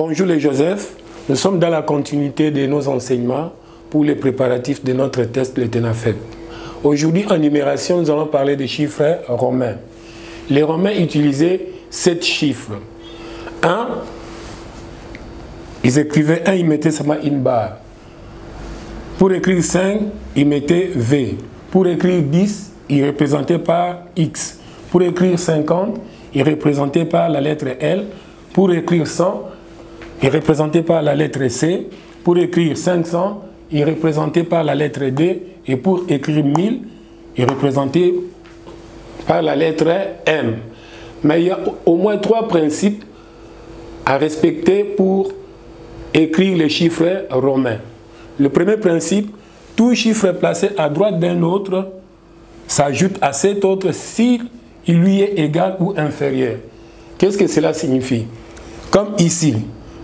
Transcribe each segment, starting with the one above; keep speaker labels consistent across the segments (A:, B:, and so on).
A: Bonjour les Joseph, nous sommes dans la continuité de nos enseignements pour les préparatifs de notre test le TENAFEP. Aujourd'hui en numération, nous allons parler des chiffres romains. Les Romains utilisaient 7 chiffres. 1, ils écrivaient 1, ils mettaient seulement une barre. Pour écrire 5, ils mettaient V. Pour écrire 10, ils représentaient par X. Pour écrire 50, ils représentaient par la lettre L. Pour écrire 100, ils représentaient par la lettre C. Pour écrire 500, ils représentaient par la lettre D. Et pour écrire 1000, ils représentaient par la lettre M. Mais il y a au moins 3 principes à respecter pour écrire les chiffres romains. Le premier principe, tout chiffre placé à droite d'un autre s'ajoute à cet autre s'il lui est égal ou inférieur. Qu'est-ce que cela signifie? Comme ici,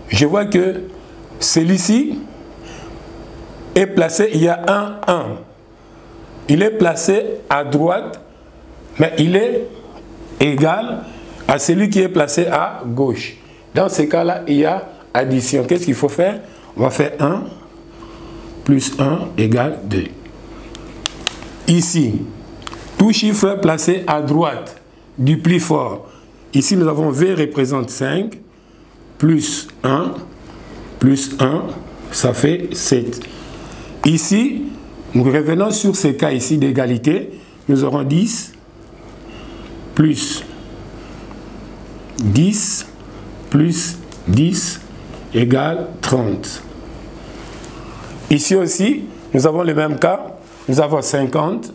A: je vois que celui-ci est placé, il y a un 1. Il est placé à droite, mais il est égal à celui qui est placé à gauche. Dans ce cas-là, il y a addition. Qu'est-ce qu'il faut faire? On va faire 1 plus 1 égale 2. Ici, tout chiffre placé à droite du plus fort. Ici, nous avons V représente 5, plus 1, ça fait 7. Ici, nous revenons sur ce cas ici d'égalité. Nous aurons 10, plus 10, plus 10, égale 30. Ici aussi, nous avons le même cas. Nous avons 50,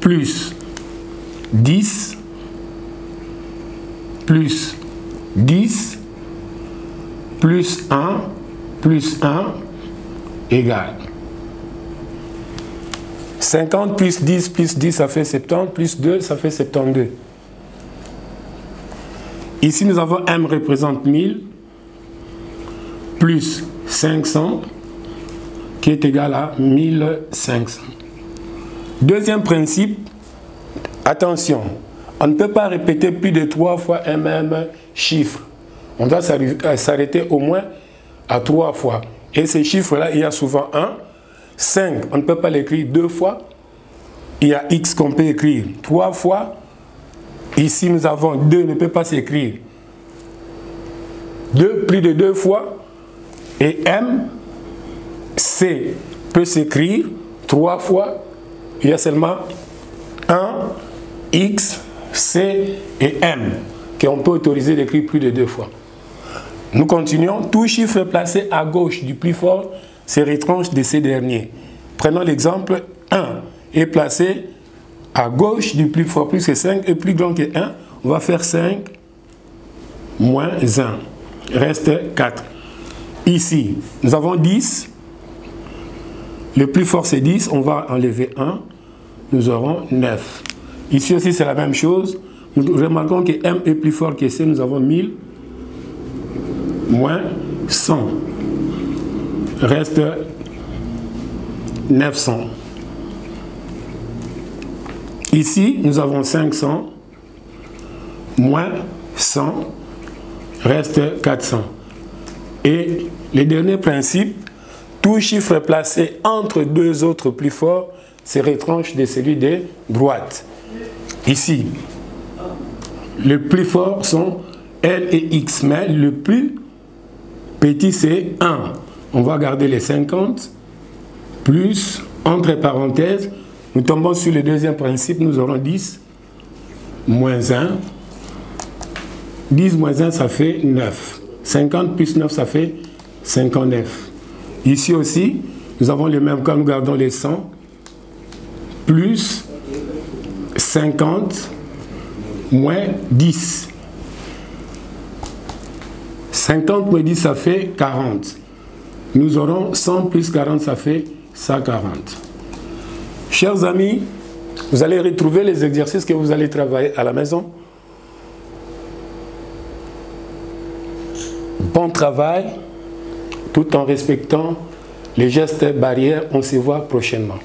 A: plus 10, plus 10, plus 1, égale. 50 plus 10, ça fait 70, plus 2, ça fait 72. Ici, nous avons M représente 1000, plus 500, qui est égal à 1500. Deuxième principe, attention, on ne peut pas répéter plus de 3 fois un même chiffre. On doit s'arrêter au moins à 3 fois. Et ces chiffres-là, il y a souvent 1. 5, on ne peut pas l'écrire 2 fois. Il y a X qu'on peut écrire 3 fois. Ici, nous avons 2, ne peut pas s'écrire 2, plus de 2 fois. Et M, C peut s'écrire 3 fois. Il y a seulement 1, X, C et M qu'on peut autoriser d'écrire plus de 2 fois. Nous continuons. Tout chiffre placé à gauche du plus fort se retranche de ces derniers. Prenons l'exemple 1 est placé à gauche du plus fort, plus que 5 est plus grand que 1. On va faire 5 moins 1. Reste 4. Ici, nous avons 10. Le plus fort c'est 10. On va enlever 1. Nous aurons 9. Ici aussi c'est la même chose. Nous remarquons que M est plus fort que C. Nous avons 1000 moins 100. Reste 900. Ici, nous avons 500 moins 100. Reste 400. Et le dernier principe, tout chiffre placé entre deux autres plus forts se retranche de celui de droite. Ici, les plus forts sont L et X, mais le plus petit c'est 1. On va garder les 50, plus, entre parenthèses, nous tombons sur le deuxième principe, nous aurons 10, moins 1. 10 moins 1, ça fait 9. 50 plus 9, ça fait 59. Ici aussi, nous avons le même cas, nous gardons les 100, plus 50, moins 10. 50 moins 10, ça fait 40. Nous aurons 100 plus 40, ça fait 140. Chers amis, vous allez retrouver les exercices que vous allez travailler à la maison. Bon travail, tout en respectant les gestes barrières. On se voit prochainement.